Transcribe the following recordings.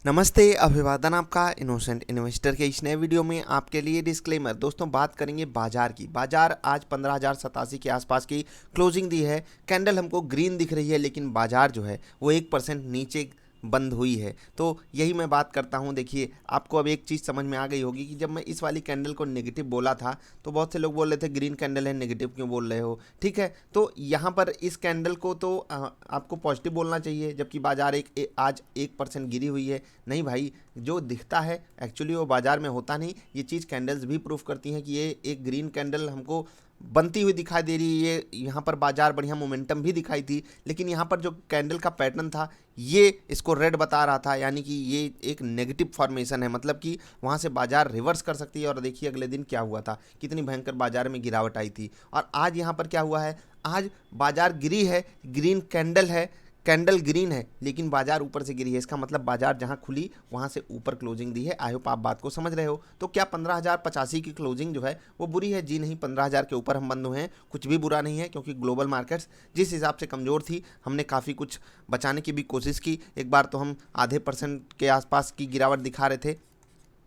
नमस्ते, अभिवादन आपका इनोसेंट इन्वेस्टर के इस नए वीडियो में आपके लिए डिस्क्लेमर। दोस्तों, बात करेंगे बाजार की। बाजार आज 15,087 के आसपास की क्लोजिंग दी है। कैंडल हमको ग्रीन दिख रही है, लेकिन बाजार जो है वो 1% नीचे बंद हुई है। तो यही मैं बात करता हूं। देखिए, आपको अब एक चीज़ समझ में आ गई होगी कि जब मैं इस वाली कैंडल को नेगेटिव बोला था तो बहुत से लोग बोल रहे थे ग्रीन कैंडल है, नेगेटिव क्यों बोल रहे हो। ठीक है, तो यहाँ पर इस कैंडल को तो आपको पॉजिटिव बोलना चाहिए, जबकि बाजार आज 1% गिरी हुई है। नहीं भाई, जो दिखता है एक्चुअली वो बाजार में होता नहीं। ये चीज़ कैंडल्स भी प्रूफ करती हैं कि ये एक ग्रीन कैंडल हमको बनती हुई दिखाई दे रही है। ये यहाँ पर बाजार बढ़िया मोमेंटम भी दिखाई थी, लेकिन यहाँ पर जो कैंडल का पैटर्न था ये इसको रेड बता रहा था, यानी कि ये एक नेगेटिव फॉर्मेशन है। मतलब कि वहाँ से बाजार रिवर्स कर सकती है। और देखिए अगले दिन क्या हुआ था, कितनी भयंकर बाजार में गिरावट आई थी। और आज यहाँ पर क्या हुआ है, आज बाजार गिरी है, ग्रीन कैंडल है, कैंडल ग्रीन है, लेकिन बाजार ऊपर से गिरी है। इसका मतलब बाजार जहां खुली वहां से ऊपर क्लोजिंग दी है। आई होप आप बात को समझ रहे हो। तो क्या 15,085 की क्लोजिंग जो है वो बुरी है? जी नहीं, 15,000 के ऊपर हम बंद हुए हैं, कुछ भी बुरा नहीं है, क्योंकि ग्लोबल मार्केट्स जिस हिसाब से कमज़ोर थी हमने काफ़ी कुछ बचाने की भी कोशिश की। एक बार तो हम आधे परसेंट के आसपास की गिरावट दिखा रहे थे,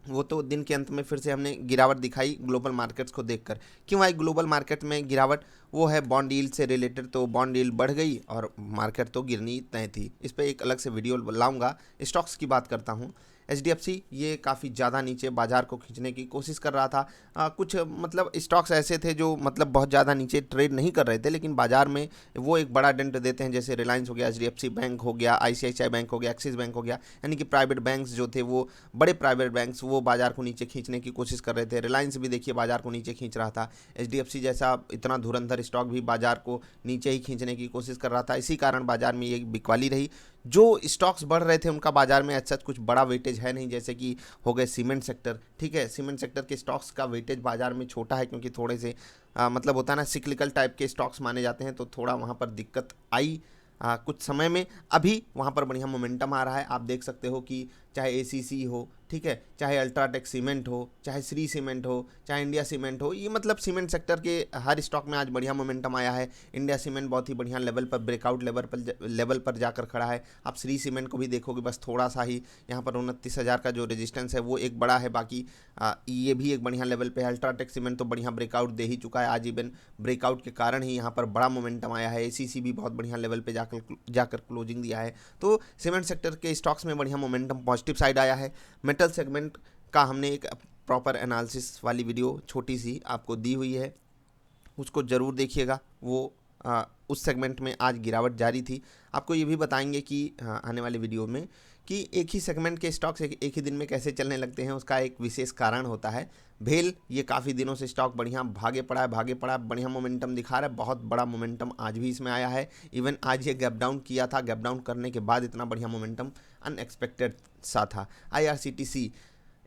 वो तो दिन के अंत में फिर से हमने गिरावट दिखाई ग्लोबल मार्केट्स को देखकर। क्यों आई ग्लोबल मार्केट में गिरावट? वो है बॉन्ड यील्ड से रिलेटेड। तो बॉन्ड यील्ड बढ़ गई और मार्केट तो गिरनी तय थी। इस पर एक अलग से वीडियो लाऊंगा। स्टॉक्स की बात करता हूँ। HDFC ये काफ़ी ज़्यादा नीचे बाजार को खींचने की कोशिश कर रहा था। कुछ मतलब स्टॉक्स ऐसे थे जो मतलब बहुत ज़्यादा नीचे ट्रेड नहीं कर रहे थे, लेकिन बाजार में वो एक बड़ा डेंट देते हैं। जैसे रिलायंस हो गया, HDFC बैंक हो गया, ICICI बैंक हो गया, एक्सिस बैंक हो गया। यानी कि प्राइवेट बैंक्स जो थे, वो बड़े प्राइवेट बैंक्स, वो बाजार को नीचे खींचने की कोशिश कर रहे थे। रिलायंस भी देखिए बाजार को नीचे खींच रहा था। HDFC जैसा इतना धुरंधर स्टॉक भी बाजार को नीचे ही खींचने की कोशिश कर रहा था। इसी कारण बाजार में ये बिकवाली रही। जो स्टॉक्स बढ़ रहे थे उनका बाजार में अच्छा कुछ बड़ा वेटेज है नहीं, जैसे कि हो गए सीमेंट सेक्टर। ठीक है, सीमेंट सेक्टर के स्टॉक्स का वेटेज बाजार में छोटा है, क्योंकि थोड़े से मतलब होता है ना, सिक्लिकल टाइप के स्टॉक्स माने जाते हैं। तो थोड़ा वहाँ पर दिक्कत आई कुछ समय में। अभी वहाँ पर बढ़िया मोमेंटम आ रहा है। आप देख सकते हो कि चाहे ACC हो, ठीक है, चाहे अल्ट्राटेक सीमेंट हो, चाहे श्री सीमेंट हो, चाहे इंडिया सीमेंट हो, ये मतलब सीमेंट सेक्टर के हर स्टॉक में आज बढ़िया मोमेंटम आया है। इंडिया सीमेंट बहुत ही बढ़िया लेवल पर, ब्रेकआउट लेवल पर जाकर खड़ा है। आप श्री सीमेंट को भी देखोगे, बस थोड़ा सा ही यहाँ पर 29,000 का जो रेजिस्टेंस है वो एक बड़ा है। बाकी ये भी एक बढ़िया लेवल पे है। अल्ट्राटेक सीमेंट तो बढ़िया ब्रेकआउट दे ही चुका है। आज इवन ब्रेकआउट के कारण ही यहाँ पर बड़ा मोमेंटम आया है। ACC भी बहुत बढ़िया लेवल पे जाकर क्लोजिंग दिया है। तो सीमेंट सेक्टर के स्टॉक्स में बढ़िया मोमेंटम पॉजिटिव साइड आया है। मेटल सेगमेंट का हमने एक प्रॉपर एनालिसिस वाली वीडियो छोटी सी आपको दी हुई है, उसको ज़रूर देखिएगा। वो उस सेगमेंट में आज गिरावट जारी थी। आपको ये भी बताएंगे कि आने वाले वीडियो में कि एक ही सेगमेंट के स्टॉक्स एक ही दिन में कैसे चलने लगते हैं। उसका एक विशेष कारण होता है। भेल ये काफ़ी दिनों से स्टॉक बढ़िया भागे पड़ा है, बढ़िया मोमेंटम दिखा रहा है। बहुत बड़ा मोमेंटम आज भी इसमें आया है। इवन आज ये गैप डाउन किया था, गैप डाउन करने के बाद इतना बढ़िया मोमेंटम अनएक्सपेक्टेड सा था। IRCTC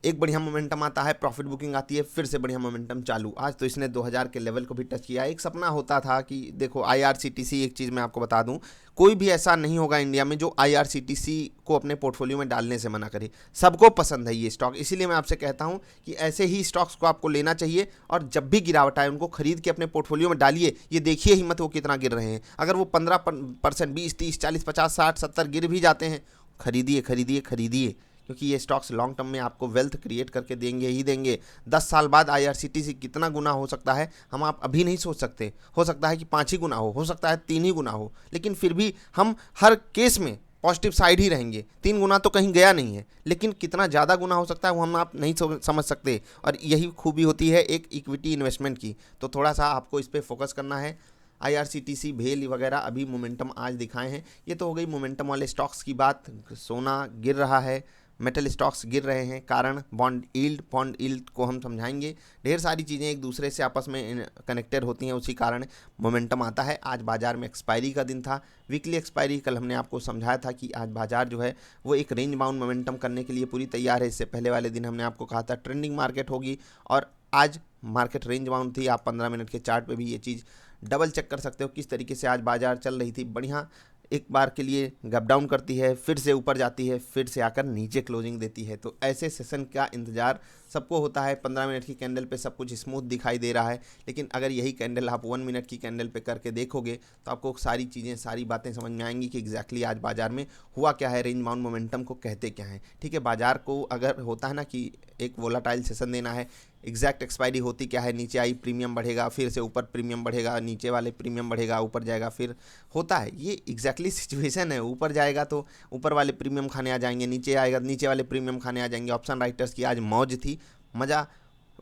एक बढ़िया मोमेंटम आता है, प्रॉफिट बुकिंग आती है, फिर से बढ़िया मोमेंटम चालू। आज तो इसने 2000 के लेवल को भी टच किया। एक सपना होता था कि देखो IRCTC, एक चीज़ मैं आपको बता दूं, कोई भी ऐसा नहीं होगा इंडिया में जो IRCTC को अपने पोर्टफोलियो में डालने से मना करे। सबको पसंद है ये स्टॉक, इसीलिए मैं आपसे कहता हूं कि ऐसे ही स्टॉक्स को आपको लेना चाहिए। और जब भी गिरावट आए उनको खरीद के अपने पोर्टफोलियो में डालिए। ये देखिए हिम्मत वो कितना गिर रहे हैं। अगर वो 15%, 20, 30, 40, 50, 60, 70 गिर भी जाते हैं, खरीदिए खरीदिए खरीदिए, क्योंकि ये स्टॉक्स लॉन्ग टर्म में आपको वेल्थ क्रिएट करके देंगे ही देंगे। 10 साल बाद IRCTC कितना गुना हो सकता है हम आप अभी नहीं सोच सकते। हो सकता है कि 5 ही गुना हो सकता है 3 ही गुना हो, लेकिन फिर भी हम हर केस में पॉजिटिव साइड ही रहेंगे। 3 गुना तो कहीं गया नहीं है, लेकिन कितना ज़्यादा गुना हो सकता है वो हम आप नहीं समझ सकते। और यही खूबी होती है एक इक्विटी इन्वेस्टमेंट की। तो थोड़ा सा आपको इस पर फोकस करना है। IRCTC, भेल वगैरह अभी मोमेंटम आज दिखाए हैं। ये तो हो गई मोमेंटम वाले स्टॉक्स की बात। सोना गिर रहा है, मेटल स्टॉक्स गिर रहे हैं, कारण बॉन्ड यील्ड को हम समझाएंगे। ढेर सारी चीज़ें एक दूसरे से आपस में कनेक्टेड होती हैं, उसी कारण मोमेंटम आता है। आज बाजार में एक्सपायरी का दिन था, वीकली एक्सपायरी। कल हमने आपको समझाया था कि आज बाजार जो है वो एक रेंज बाउंड मोमेंटम करने के लिए पूरी तैयार है। इससे पहले वाले दिन हमने आपको कहा था ट्रेंडिंग मार्केट होगी, और आज मार्केट रेंज बाउंड थी। आप 15 मिनट के चार्ट पे भी ये चीज़ डबल चेक कर सकते हो किस तरीके से आज बाजार चल रही थी। बढ़िया एक बार के लिए गैप डाउन करती है, फिर से ऊपर जाती है, फिर से आकर नीचे क्लोजिंग देती है। तो ऐसे सेशन का इंतजार सबको होता है। 15 मिनट की कैंडल पे सब कुछ स्मूथ दिखाई दे रहा है, लेकिन अगर यही कैंडल आप 1 मिनट की कैंडल पे करके देखोगे तो आपको सारी चीज़ें, सारी बातें समझ में आएंगी कि एग्जैक्टली आज बाजार में हुआ क्या है, रेंज बाउंड मोमेंटम को कहते क्या है। ठीक है, बाजार को अगर होता है ना कि एक वोलाटाइल सेशन देना है, एग्जैक्ट एक्सपायरी होती क्या है, नीचे आई प्रीमियम बढ़ेगा, फिर से ऊपर प्रीमियम बढ़ेगा, नीचे वाले प्रीमियम बढ़ेगा, ऊपर जाएगा, फिर होता है ये एग्जैक्टली सिचुएशन है। ऊपर जाएगा तो ऊपर वाले प्रीमियम खाने आ जाएंगे, नीचे आएगा नीचे वाले प्रीमियम खाने आ जाएंगे। ऑप्शन राइटर्स की आज मौज थी, मज़ा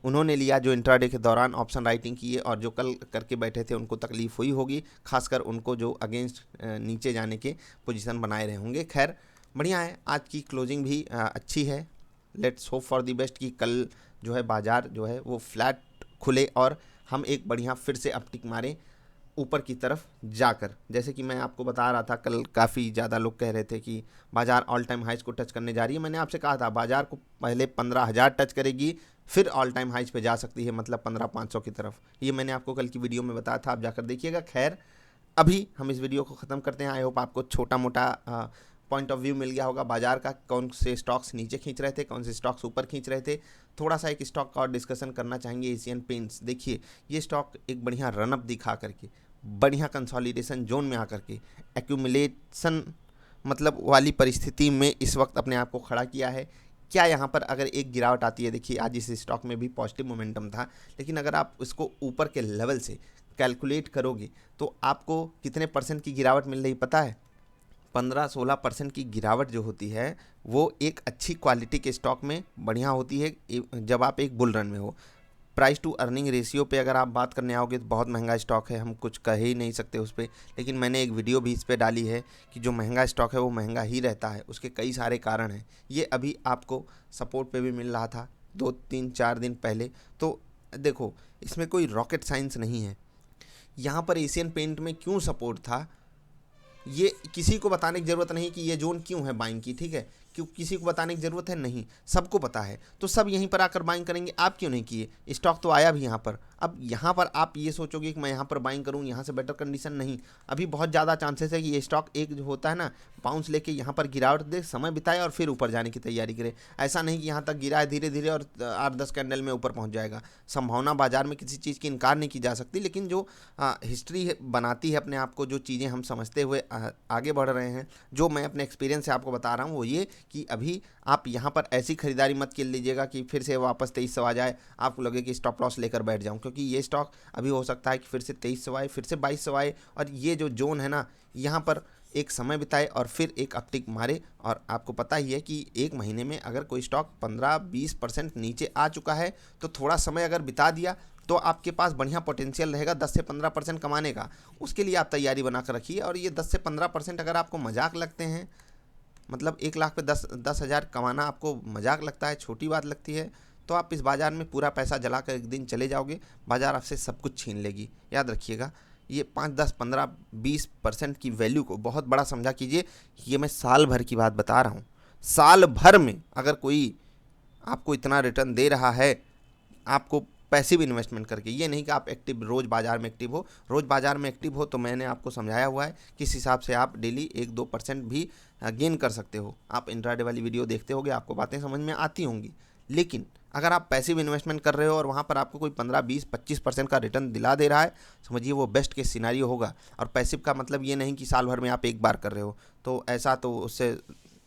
उन्होंने लिया जो इंट्राडे के दौरान ऑप्शन राइटिंग किए, और जो कल करके बैठे थे उनको तकलीफ हुई होगी, खासकर उनको जो अगेंस्ट नीचे जाने के पोजीशन बनाए रहे होंगे। खैर बढ़िया है, आज की क्लोजिंग भी अच्छी है। Let's hope for the best कि कल जो है बाजार जो है वो फ्लैट खुले और हम एक बढ़िया फिर से अपटिक मारें ऊपर की तरफ जाकर। जैसे कि मैं आपको बता रहा था, कल काफ़ी ज़्यादा लोग कह रहे थे कि बाजार ऑल टाइम हाइज को टच करने जा रही है। मैंने आपसे कहा था बाजार को पहले 15,000 टच करेगी, फिर ऑल टाइम हाइज पे जा सकती है, मतलब 15,500 की तरफ। ये मैंने आपको कल की वीडियो में बताया था, आप जाकर देखिएगा। खैर अभी हम इस वीडियो को ख़त्म करते हैं। आई होप आपको छोटा मोटा पॉइंट ऑफ व्यू मिल गया होगा बाजार का, कौन से स्टॉक्स नीचे खींच रहे थे, कौन से स्टॉक्स ऊपर खींच रहे थे। थोड़ा सा एक स्टॉक का और डिस्कशन करना चाहेंगे, एशियन पेंट्स। देखिए ये स्टॉक एक बढ़िया रनअप दिखा करके, बढ़िया कंसोलिडेशन जोन में आकर के, एक्यूमुलेशन मतलब वाली परिस्थिति में इस वक्त अपने आप को खड़ा किया है। क्या यहाँ पर अगर एक गिरावट आती है, देखिए आज इस स्टॉक में भी पॉजिटिव मोमेंटम था, लेकिन अगर आप इसको ऊपर के लेवल से कैलकुलेट करोगे तो आपको कितने परसेंट की गिरावट मिल रही पता है? 15-16% की गिरावट जो होती है वो एक अच्छी क्वालिटी के स्टॉक में बढ़िया होती है जब आप एक बुल रन में हो। प्राइस टू अर्निंग रेशियो पे अगर आप बात करने आओगे तो बहुत महंगा स्टॉक है, हम कुछ कह ही नहीं सकते उस पर। लेकिन मैंने एक वीडियो भी इस पर डाली है कि जो महंगा स्टॉक है वो महंगा ही रहता है, उसके कई सारे कारण हैं। ये अभी आपको सपोर्ट पे भी मिल रहा था 2-3-4 दिन पहले। तो देखो इसमें कोई रॉकेट साइंस नहीं है। यहाँ पर एशियन पेंट में क्यों सपोर्ट था ये किसी को बताने की ज़रूरत नहीं कि ये जोन क्यों है बाइंग की। ठीक है, क्यों किसी को बताने की ज़रूरत है नहीं, सबको पता है। तो सब यहीं पर आकर बाइंग करेंगे, आप क्यों नहीं किए? स्टॉक तो आया भी यहाँ पर। अब यहाँ पर आप ये सोचोगे कि मैं यहाँ पर बाइंग करूँ, यहाँ से बेटर कंडीशन नहीं। अभी बहुत ज़्यादा चांसेस है कि ये स्टॉक एक जो होता है ना बाउंस लेके यहाँ पर गिरावट दे, समय बिताए और फिर ऊपर जाने की तैयारी करे। ऐसा नहीं कि यहाँ तक गिरा है धीरे धीरे और 8-10 कैंडल में ऊपर पहुँच जाएगा। संभावना बाजार में किसी चीज़ की इनकार नहीं की जा सकती, लेकिन जो हिस्ट्री बनाती है अपने आप को, जो चीज़ें हम समझते हुए आगे बढ़ रहे हैं, जो मैं अपने एक्सपीरियंस से आपको बता रहा हूँ वो ये कि अभी आप यहाँ पर ऐसी खरीदारी मत कर लीजिएगा कि फिर से वापस 2300 आ जाए, आपको लगे कि स्टॉप लॉस लेकर बैठ जाऊँ, क्योंकि ये स्टॉक अभी हो सकता है कि फिर से 2300 आए, फिर से 2200 आए, और ये जो जोन है ना यहाँ पर एक समय बिताए और फिर एक अपटिक मारे। और आपको पता ही है कि एक महीने में अगर कोई स्टॉक 15-20% नीचे आ चुका है तो थोड़ा समय अगर बिता दिया तो आपके पास बढ़िया पोटेंशियल रहेगा 10 से 15% कमाने का। उसके लिए आप तैयारी बना कर रखिए। और ये 10 से 15% अगर आपको मजाक लगते हैं, मतलब 1 लाख पे 10,000 कमाना आपको मजाक लगता है, छोटी बात लगती है, तो आप इस बाज़ार में पूरा पैसा जला कर एक दिन चले जाओगे, बाज़ार आपसे सब कुछ छीन लेगी। याद रखिएगा, ये 5, 10, 15, 20% की वैल्यू को बहुत बड़ा समझा कीजिए। ये मैं साल भर की बात बता रहा हूँ। साल भर में अगर कोई आपको इतना रिटर्न दे रहा है, आपको पैसिव इन्वेस्टमेंट करके, ये नहीं कि आप एक्टिव रोज़ बाज़ार में एक्टिव हो। रोज़ बाज़ार में एक्टिव हो तो मैंने आपको समझाया हुआ है किस हिसाब से आप डेली 1-2% भी गेन कर सकते हो। आप इंट्राडे वाली वीडियो देखते होगे, आपको बातें समझ में आती होंगी। लेकिन अगर आप पैसिव इन्वेस्टमेंट कर रहे हो और वहाँ पर आपको कोई 15, 20, 25% का रिटर्न दिला दे रहा है, समझिए वो बेस्ट केस सिनेरियो होगा। और पैसिव का मतलब ये नहीं कि साल भर में आप एक बार कर रहे हो, तो ऐसा तो उससे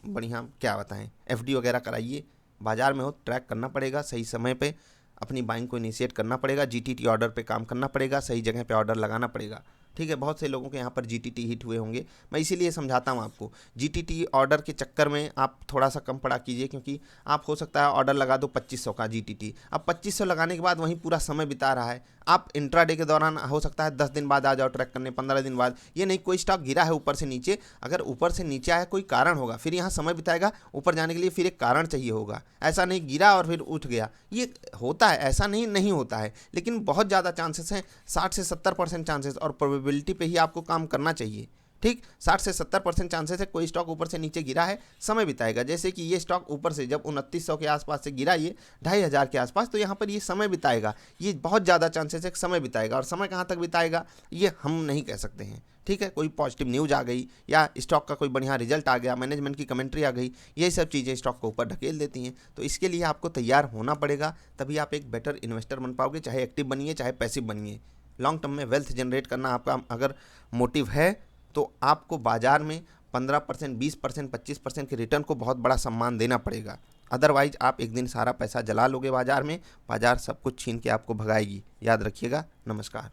बढ़िया क्या बताएं, FD वगैरह कराइए। बाज़ार में हो ट्रैक करना पड़ेगा, सही समय पे अपनी बाइंग को इनिशिएट करना पड़ेगा, GTT ऑर्डर पे काम करना पड़ेगा, सही जगह पे ऑर्डर लगाना पड़ेगा। ठीक है, बहुत से लोगों के यहाँ पर GTT हिट हुए होंगे, मैं इसीलिए समझाता हूँ आपको। GTT ऑर्डर के चक्कर में आप थोड़ा सा कम पड़ा कीजिए, क्योंकि आप हो सकता है ऑर्डर लगा दो 2500 का GTT, अब 2500 लगाने के बाद वहीं पूरा समय बिता रहा है। आप इंट्राडे के दौरान हो सकता है 10 दिन बाद आ जाओ ट्रैक करने, 15 दिन बाद। ये नहीं कोई स्टॉक गिरा है ऊपर से नीचे, अगर ऊपर से नीचे आया कोई कारण होगा, फिर यहाँ समय बिताएगा, ऊपर जाने के लिए फिर एक कारण चाहिए होगा। ऐसा नहीं गिरा और फिर उठ गया, ये होता है, ऐसा नहीं होता है, लेकिन बहुत ज़्यादा चांसेस हैं, 60 से 70% चांसेस, और प्रोबेबिलिटी पे ही आपको काम करना चाहिए। ठीक, 60 से 70% चांसेस है कोई स्टॉक ऊपर से नीचे गिरा है, समय बिताएगा। जैसे कि ये स्टॉक ऊपर से जब 2900 के आसपास से गिरा, ये 2500 के आसपास, तो यहाँ पर ये समय बिताएगा। ये बहुत ज़्यादा चांसेस है समय बिताएगा, और समय कहाँ तक बिताएगा ये हम नहीं कह सकते हैं। ठीक है, कोई पॉजिटिव न्यूज़ आ गई या स्टॉक का कोई बढ़िया रिजल्ट आ गया, मैनेजमेंट की कमेंट्री आ गई, यही सब चीज़ें स्टॉक को ऊपर ढकेल देती हैं। तो इसके लिए आपको तैयार होना पड़ेगा, तभी आप एक बेटर इन्वेस्टर बन पाओगे। चाहे एक्टिव बनिए चाहे पैसिव बनिए, लॉन्ग टर्म में वेल्थ जनरेट करना आपका अगर मोटिव है तो आपको बाजार में 15%, 20%, 25% के रिटर्न को बहुत बड़ा सम्मान देना पड़ेगा। अदरवाइज आप एक दिन सारा पैसा जला लोगे बाजार में, बाजार सब कुछ छीन के आपको भगाएगी। याद रखिएगा। नमस्कार।